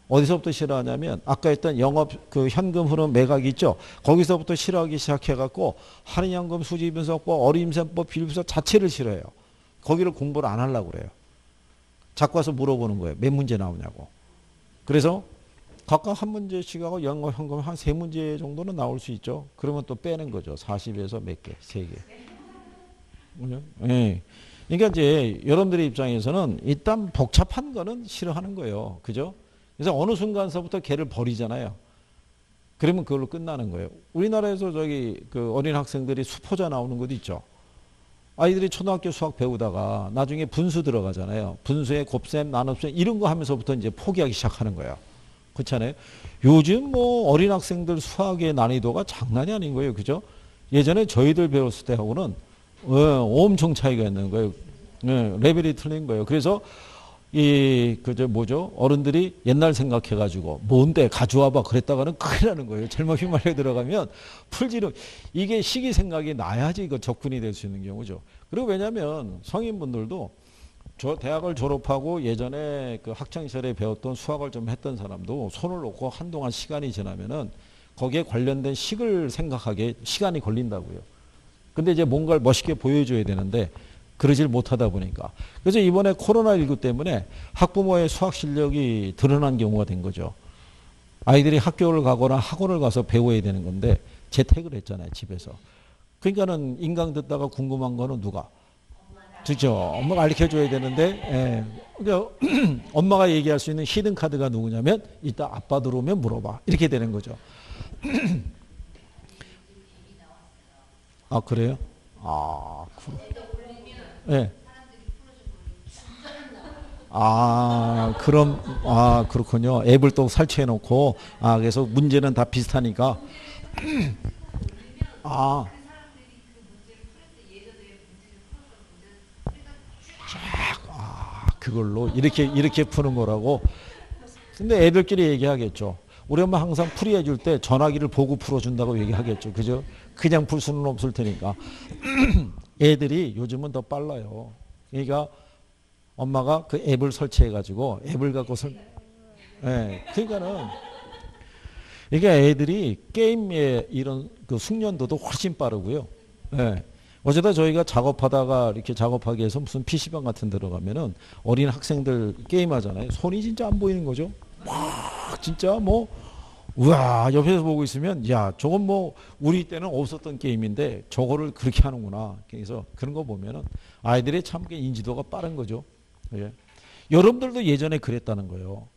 어디서부터 싫어하냐면 아까 했던 영업 그 현금 흐름 매각 있죠. 거기서부터 싫어하기 시작해갖고 할인연금 수지 분석법, 어림셈법, 비율분석 자체를 싫어해요. 거기를 공부를 안 하려고 그래요. 자꾸 와서 물어보는 거예요. 몇 문제 나오냐고. 그래서 각각 한 문제씩 하고 영업 현금 한 3문제 정도는 나올 수 있죠. 그러면 또 빼는 거죠. 40에서 몇 개? 3개. 네. 그러니까 이제 여러분들의 입장에서는 일단 복잡한 거는 싫어하는 거예요. 그죠? 그래서 어느 순간서부터 걔를 버리잖아요. 그러면 그걸로 끝나는 거예요. 우리나라에서 저기 그 어린 학생들이 수포자 나오는 것도 있죠. 아이들이 초등학교 수학 배우다가 나중에 분수 들어가잖아요. 분수에 곱셈, 나눗셈 이런 거 하면서부터 이제 포기하기 시작하는 거예요. 그렇잖아요. 요즘 뭐 어린 학생들 수학의 난이도가 장난이 아닌 거예요. 그죠? 예전에 저희들 배웠을 때하고는 엄청 차이가 있는 거예요. 레벨이 틀린 거예요. 그래서 뭐죠? 어른들이 옛날 생각해가지고, 뭔데, 가져와봐. 그랬다가는 큰일 나는 거예요. 잘못 휘말려 들어가면 풀지름. 이게 시기 생각이 나야지 이거 접근이 될 수 있는 경우죠. 그리고 왜냐면 성인분들도 저 대학을 졸업하고 예전에 그 학창시절에 배웠던 수학을 좀 했던 사람도 손을 놓고 한동안 시간이 지나면은 거기에 관련된 식을 생각하기에 시간이 걸린다고요. 근데 이제 뭔가를 멋있게 보여줘야 되는데 그러질 못하다 보니까. 그래서 이번에 코로나19 때문에 학부모의 수학 실력이 드러난 경우가 된 거죠. 아이들이 학교를 가거나 학원을 가서 배워야 되는 건데 재택을 했잖아요, 집에서. 그러니까는 인강 듣다가 궁금한 거는 누가? 그죠? 엄마가 가르쳐줘야 되는데, 예. 그러니까 엄마가 얘기할 수 있는 히든 카드가 누구냐면 이따 아빠 들어오면 물어봐. 이렇게 되는 거죠. 아, 그래요? 아, 예. 아, 그럼, 아, 그렇군요. 앱을 또 설치해 놓고, 아, 그래서 문제는 다 비슷하니까. 아, 그걸로 이렇게 푸는 거라고. 근데 애들끼리 얘기하겠죠. 우리 엄마 항상 풀이해 줄 때 전화기를 보고 풀어준다고 얘기하겠죠. 그죠? 그냥 풀 수는 없을 테니까. 애들이 요즘은 더 빨라요. 그러니까 엄마가 그 앱을 설치해가지고 앱을 갖고 예, 그러니까는 이게 애들이 게임의 이런 그 숙련도도 훨씬 빠르고요. 예. 어제다 저희가 작업하다가 이렇게 작업하기 위해서 무슨 PC방 같은 데 들어가면은 어린 학생들 게임하잖아요. 손이 진짜 안 보이는 거죠. 막 진짜 뭐 우와 옆에서 보고 있으면 야 저건 뭐 우리 때는 없었던 게임인데 저거를 그렇게 하는구나. 그래서 그런 거 보면은 아이들의 참 인지도가 빠른 거죠. 예. 여러분들도 예전에 그랬다는 거예요.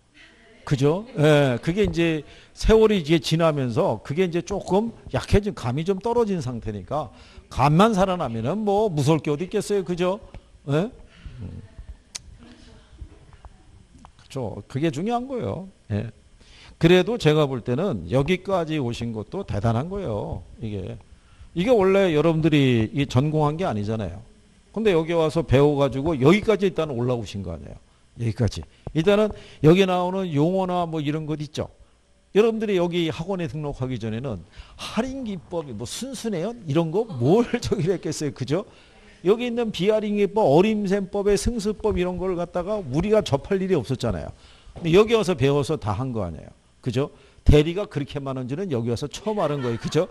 그죠? 예, 그게 이제 세월이 이제 지나면서 그게 이제 조금 약해진 감이 좀 떨어진 상태니까 감만 살아나면은 뭐 무서울 게 어디 있겠어요. 그죠? 예? 그렇죠. 그게 중요한 거예요. 예. 그래도 제가 볼 때는 여기까지 오신 것도 대단한 거예요. 이게 원래 여러분들이 이 전공한 게 아니잖아요. 근데 여기 와서 배워가지고 여기까지 일단 올라오신 거 아니에요. 여기까지. 일단은 여기 나오는 용어나 뭐 이런 것 있죠. 여러분들이 여기 학원에 등록하기 전에는 할인 기법이 뭐 순수내연 이런 거 뭘 저기를 했겠어요. 그죠? 여기 있는 비할인 기법, 어림셈법의 승수법 이런 걸 갖다가 우리가 접할 일이 없었잖아요. 근데 여기 와서 배워서 다 한 거 아니에요. 그죠? 대리가 그렇게 많은지는 여기 와서 처음 알은 거예요. 그죠?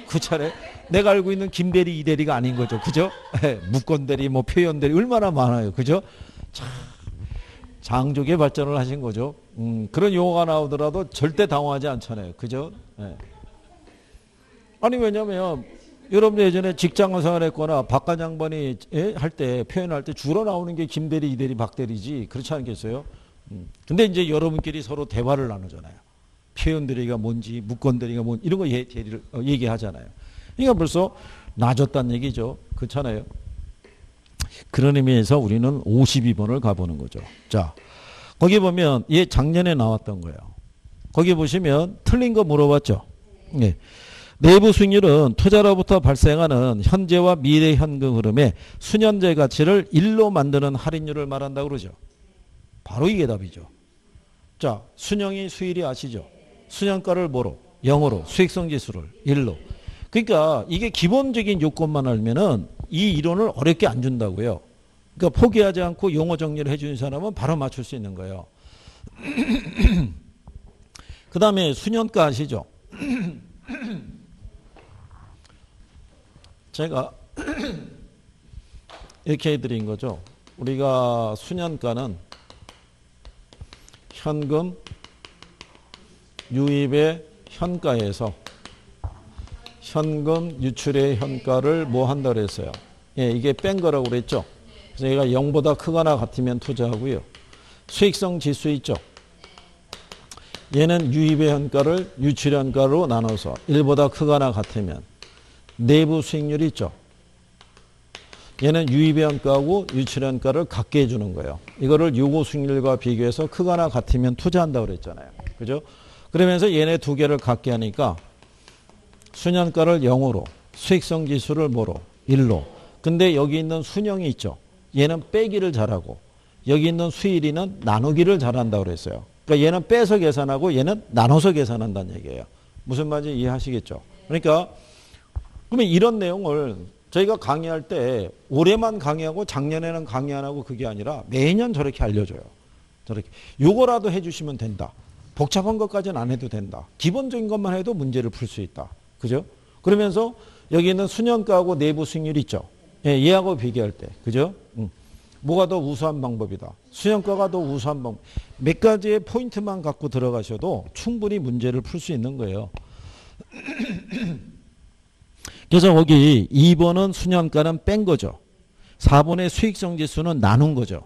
그 차례 내가 알고 있는 김대리, 이대리가 아닌 거죠. 그죠? 무권대리, 뭐 표현대리 얼마나 많아요. 그죠? 참 장족의 발전을 하신 거죠. 그런 용어가 나오더라도 절대 당황하지 않잖아요. 그죠? 네. 아니 왜냐면 여러분들 예전에 직장 생활했거나 박관 양반이 할 때 표현할 때 주로 나오는 게 김대리, 이대리, 박대리지 그렇지 않겠어요? 근데 이제 여러분끼리 서로 대화를 나누잖아요. 표현대리가 뭔지 무권대리가 뭔지 이런 거 대리를 얘기하잖아요. 그러니까 벌써 낮았다는 얘기죠. 그렇잖아요. 그런 의미에서 우리는 52번을 가보는 거죠. 자, 거기 보면 얘 작년에 나왔던 거예요. 거기 보시면 틀린 거 물어봤죠. 네. 내부 수익률은 투자로부터 발생하는 현재와 미래 현금 흐름의 수년제 가치를 1로 만드는 할인율을 말한다고 그러죠. 바로 이게 답이죠. 자, 순영이 수일이 아시죠? 수년가를 뭐로? 0으로, 수익성 지수를 1로. 그러니까 이게 기본적인 요건만 알면은 이 이론을 어렵게 안 준다고요. 그러니까 포기하지 않고 용어 정리를 해주는 사람은 바로 맞출 수 있는 거예요. 그 다음에 수년가 아시죠? 제가 이렇게 해드린 거죠. 우리가 수년가는 현금 유입의 현가에서 현금 유출의 현가를 뭐 한다 그랬어요. 예, 이게 뺀 거라고 그랬죠. 그래서 얘가 0보다 크거나 같으면 투자하고요. 수익성 지수 있죠. 얘는 유입의 현가를 유출의 현가로 나눠서 1보다 크거나 같으면 내부 수익률이 있죠. 얘는 유입의 현가하고 유출의 현가를 같게 해주는 거예요. 이거를 요구 수익률과 비교해서 크거나 같으면 투자한다고 그랬잖아요. 그죠? 그러면서 얘네 두 개를 같게 하니까 수년가를 0으로 수익성 지수를 뭐로? 1로. 근데 여기 있는 순영이 있죠. 얘는 빼기를 잘하고 여기 있는 수일이는 나누기를 잘한다고 그랬어요. 그러니까 얘는 빼서 계산하고 얘는 나눠서 계산한다는 얘기예요. 무슨 말인지 이해하시겠죠? 그러니까 그러면 이런 내용을 저희가 강의할 때 올해만 강의하고 작년에는 강의 안 하고 그게 아니라 매년 저렇게 알려줘요. 저렇게. 요거라도 해주시면 된다. 복잡한 것까지는 안 해도 된다. 기본적인 것만 해도 문제를 풀 수 있다. 그죠? 그러면서 여기 있는 수년가하고 내부 수익률 있죠? 예, 얘하고 비교할 때. 그죠? 뭐가 더 우수한 방법이다. 수년가가 더 우수한 방법. 몇 가지의 포인트만 갖고 들어가셔도 충분히 문제를 풀 수 있는 거예요. 그래서 거기 2번은 수년가는 뺀 거죠. 4번의 수익성 지수는 나눈 거죠.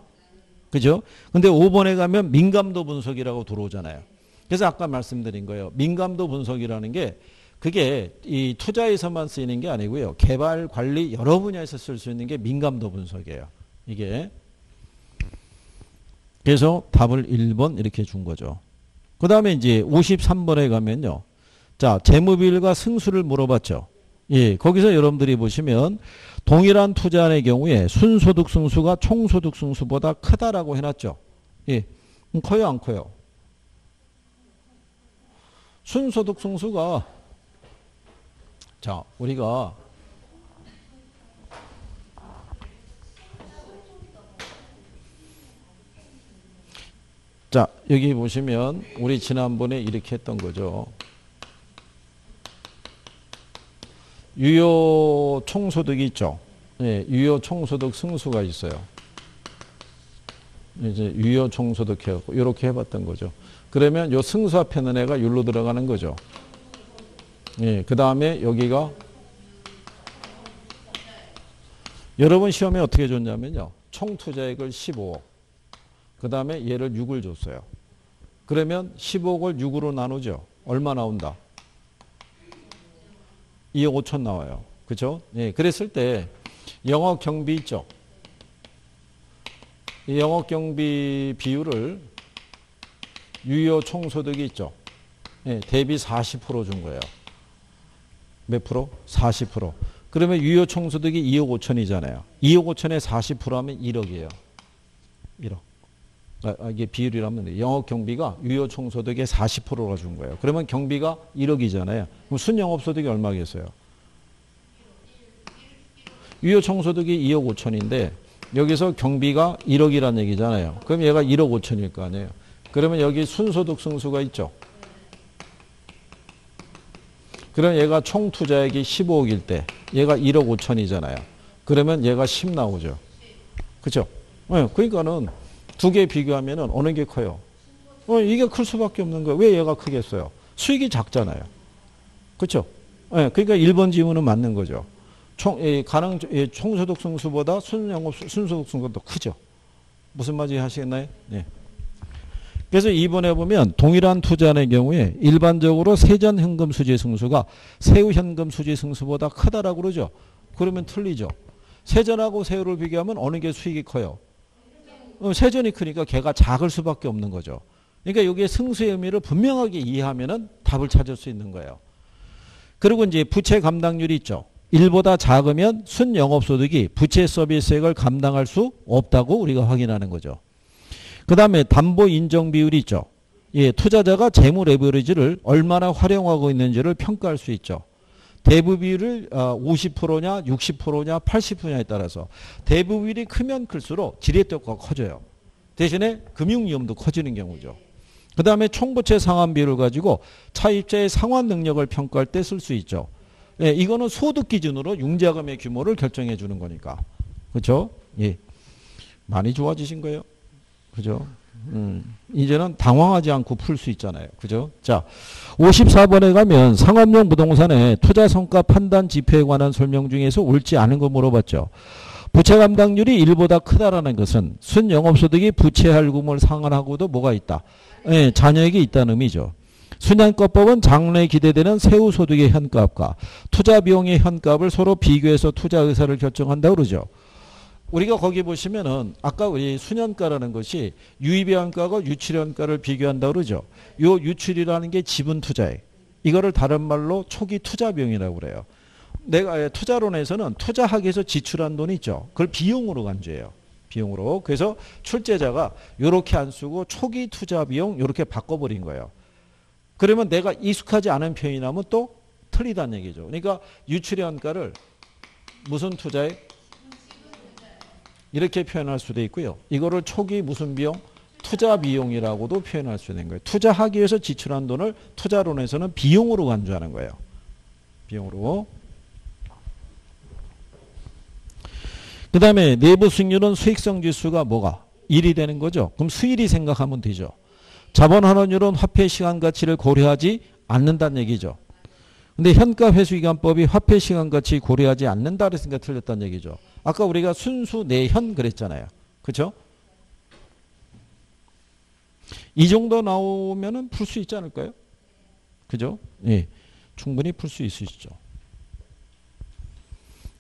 그죠? 근데 5번에 가면 민감도 분석이라고 들어오잖아요. 그래서 아까 말씀드린 거예요. 민감도 분석이라는 게 그게 이 투자에서만 쓰이는 게 아니고요. 개발, 관리 여러 분야에서 쓸 수 있는 게 민감도 분석이에요. 이게. 그래서 답을 1번 이렇게 준 거죠. 그 다음에 이제 53번에 가면요. 자, 재무비율과 승수를 물어봤죠. 예, 거기서 여러분들이 보시면 동일한 투자의 경우에 순소득 승수가 총소득 승수보다 크다라고 해놨죠. 예, 커요, 안 커요? 순소득 승수가 자, 우리가 자, 여기 보시면 우리 지난번에 이렇게 했던 거죠. 유효 총소득이 있죠. 예, 유효 총소득 승수가 있어요. 이제 유효 총소득 해갖고 이렇게 해봤던 거죠. 그러면 요 승수 앞에 있는 애가 율로 들어가는 거죠. 예, 그 다음에 여기가 여러분 시험에 어떻게 줬냐면요. 총 투자액을 15억. 그 다음에 얘를 6을 줬어요. 그러면 15억을 6으로 나누죠. 얼마 나온다? 2억 5천 나와요. 그죠? 예, 그랬을 때 영업 경비 있죠. 이 영업 경비 비율을 유효 총소득이 있죠. 예, 대비 40% 준 거예요. 몇 프로? 40%. 그러면 유효 총소득이 2억 5천이잖아요. 2억 5천에 40% 하면 1억이에요. 1억. 이게 비율이라면 영업 경비가 유효 총소득의 40%가 준 거예요. 그러면 경비가 1억이잖아요. 그럼 순영업소득이 얼마겠어요? 유효 총소득이 2억 5천인데 여기서 경비가 1억이란 얘기잖아요. 그럼 얘가 1억 5천일 거 아니에요. 그러면 여기 순소득 승수가 있죠. 그럼 얘가 총 투자액이 15억일 때 얘가 1억 5천이잖아요. 그러면 얘가 10 나오죠. 그죠? 네, 그러니까는 두 개 비교하면은 어느 게 커요? 이게 클 수밖에 없는 거예요. 왜 얘가 크겠어요? 수익이 작잖아요. 그렇죠? 네, 그러니까 1번 지문은 맞는 거죠. 총소득 승수보다 순소득 승수가 더 크죠. 무슨 말인지 하시겠나요? 네. 그래서 2번에 보면 동일한 투자의 경우에 일반적으로 세전 현금 수지 승수가 세후 현금 수지 승수보다 크다라고 그러죠. 그러면 틀리죠. 세전하고 세후를 비교하면 어느 게 수익이 커요? 세전이 크니까 걔가 작을 수밖에 없는 거죠. 그러니까 여기에 승수의 의미를 분명하게 이해하면은 답을 찾을 수 있는 거예요. 그리고 이제 부채 감당률이 있죠. 1보다 작으면 순영업소득이 부채 서비스액을 감당할 수 없다고 우리가 확인하는 거죠. 그 다음에 담보 인정 비율이 있죠. 예, 투자자가 재무 레버리지를 얼마나 활용하고 있는지를 평가할 수 있죠. 대부 비율을 50%냐 60%냐 80%냐에 따라서 대부 비율이 크면 클수록 지렛대가 커져요. 대신에 금융위험도 커지는 경우죠. 그 다음에 총부채 상환 비율을 가지고 차입자의 상환 능력을 평가할 때 쓸 수 있죠. 예, 이거는 소득 기준으로 융자금의 규모를 결정해 주는 거니까. 그렇죠? 예. 많이 좋아지신 거예요. 그죠? 이제는 당황하지 않고 풀 수 있잖아요. 그죠? 자, 54번에 가면 상업용 부동산의 투자 성과 판단 지표에 관한 설명 중에서 옳지 않은 거 물어봤죠. 부채 감당률이 1보다 크다라는 것은 순영업소득이 부채 할금을 상환하고도 뭐가 있다? 예, 잔여액이 있다는 의미죠. 순환가법은 장래에 기대되는 세후소득의 현가압과 투자 비용의 현가압을 서로 비교해서 투자 의사를 결정한다고 그러죠. 우리가 거기 보시면은 아까 우리 수년가라는 것이 유입의 현가하고 유출의 현가를 비교한다고 그러죠. 요 유출이라는 게 지분 투자액. 이거를 다른 말로 초기 투자 비용이라고 그래요. 내가 투자론에서는 투자하기 위해서 지출한 돈이 있죠. 그걸 비용으로 간주해요. 비용으로. 그래서 출제자가 이렇게 안 쓰고 초기 투자 비용 이렇게 바꿔버린 거예요. 그러면 내가 익숙하지 않은 표현이 나면 또 틀리다는 얘기죠. 그러니까 유출의 원가를 무슨 투자에 이렇게 표현할 수도 있고요. 이거를 초기 무슨 비용? 투자 비용이라고도 표현할 수 있는 거예요. 투자하기 위해서 지출한 돈을 투자론에서는 비용으로 간주하는 거예요. 비용으로. 그 다음에 내부 수익률은 수익성 지수가 뭐가? 1이 되는 거죠. 그럼 수일이 생각하면 되죠. 자본 환원율은 화폐 시간 가치를 고려하지 않는다는 얘기죠. 근데 현가 회수기간법이 화폐 시간 가치 고려하지 않는다 그랬으니까 틀렸다는 얘기죠. 아까 우리가 순수 내현 그랬잖아요. 그렇죠? 이 정도 나오면은 풀 수 있지 않을까요? 그죠? 예. 충분히 풀 수 있으시죠.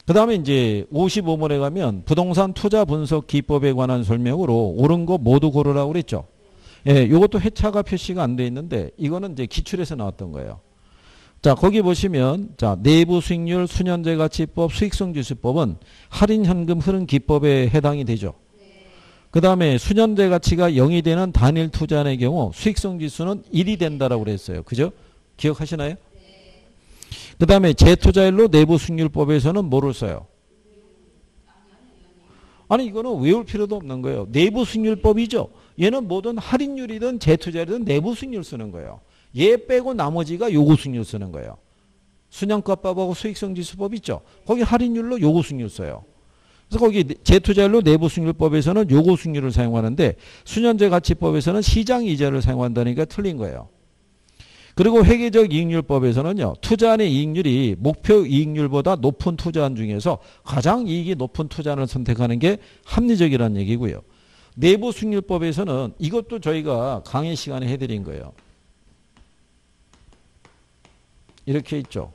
그 다음에 이제 55번에 가면 부동산 투자 분석 기법에 관한 설명으로 옳은 거 모두 고르라고 그랬죠. 예, 요것도 회차가 표시가 안 돼 있는데 이거는 이제 기출에서 나왔던 거예요. 자, 거기 보시면 자, 내부 수익률 수년제 가치법 수익성 지수법은 할인 현금 흐름 기법에 해당이 되죠. 그 다음에 수년제 가치가 0이 되는 단일 투자의 경우 수익성 지수는 1이 된다라고 그랬어요. 그죠? 기억하시나요? 그 다음에 재투자일로 내부 수익률법에서는 뭐를 써요? 아니 이거는 외울 필요도 없는 거예요. 내부 수익률법이죠. 얘는 뭐든 할인율이든 재투자일이든 내부 수익률 쓰는 거예요. 얘 빼고 나머지가 요구 수익률 쓰는 거예요. 순양가법하고 수익성지수법 있죠. 거기 할인율로 요구 수익률 써요. 그래서 거기 재투자율로 내부 수익률법에서는 요구 수익률을 사용하는데 수년제 가치법에서는 시장 이자를 사용한다니까 틀린 거예요. 그리고 회계적 이익률법에서는요. 투자안의 이익률이 목표 이익률보다 높은 투자안 중에서 가장 이익이 높은 투자안을 선택하는 게 합리적이라는 얘기고요. 내부 수익률법에서는 이것도 저희가 강의 시간에 해드린 거예요. 이렇게 있죠.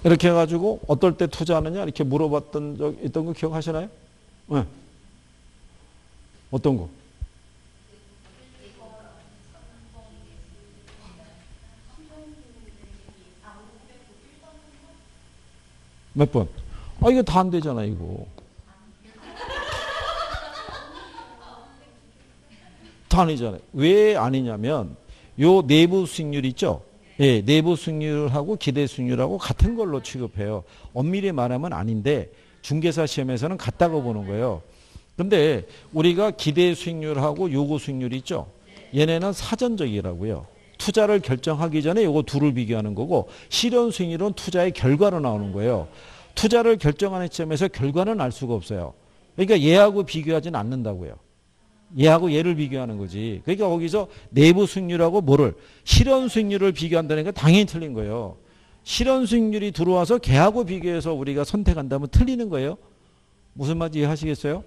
이렇게 해가지고 어떨 때 투자하느냐 이렇게 물어봤던 적 있던 거 기억하시나요? 네. 어떤 거? 몇 번? 아 이거 다 안 되잖아 이거. 다 아니잖아요. 왜 아니냐면 요 내부 수익률 있죠? 예, 내부 수익률하고 기대 수익률하고 같은 걸로 취급해요. 엄밀히 말하면 아닌데 중개사 시험에서는 같다고 보는 거예요. 근데 우리가 기대 수익률하고 요구 수익률 있죠? 얘네는 사전적이라고요. 투자를 결정하기 전에 요거 둘을 비교하는 거고 실현 수익률은 투자의 결과로 나오는 거예요. 투자를 결정하는 시점에서 결과는 알 수가 없어요. 그러니까 얘하고 비교하지는 않는다고요. 얘하고 얘를 비교하는 거지. 그러니까 거기서 내부 수익률하고 뭐를 실현 수익률을 비교한다는 건 당연히 틀린 거예요. 실현 수익률이 들어와서 걔하고 비교해서 우리가 선택한다면 틀리는 거예요. 무슨 말인지 이해하시겠어요?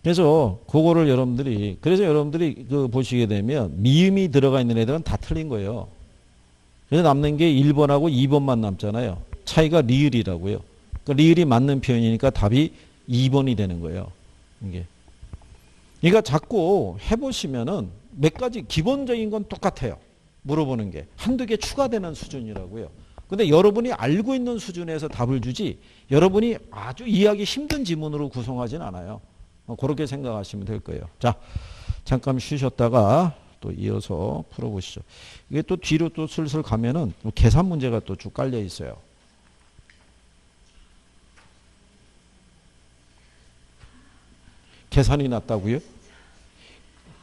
그래서 그거를 여러분들이 그래서 여러분들이 그 보시게 되면 미음이 들어가 있는 애들은 다 틀린 거예요. 그래서 남는 게 1번하고 2번만 남잖아요. 차이가 리을이라고요. 그러니까 리을이 맞는 표현이니까 답이 2번이 되는 거예요. 이게. 그러니까 자꾸 해보시면은 몇 가지 기본적인 건 똑같아요. 물어보는 게. 한두 개 추가되는 수준이라고요. 근데 여러분이 알고 있는 수준에서 답을 주지 여러분이 아주 이해하기 힘든 지문으로 구성하진 않아요. 그렇게 생각하시면 될 거예요. 자, 잠깐 쉬셨다가 또 이어서 풀어보시죠. 이게 또 뒤로 또 슬슬 가면은 계산 문제가 또 쭉 깔려 있어요. 계산이 났다고요?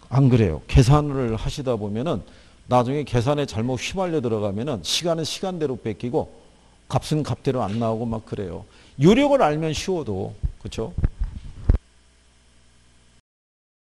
안 그래요. 계산을 하시다 보면은 나중에 계산에 잘못 휘말려 들어가면은 시간은 시간대로 뺏기고 값은 값대로 안 나오고 막 그래요. 요령을 알면 쉬워도 그렇죠?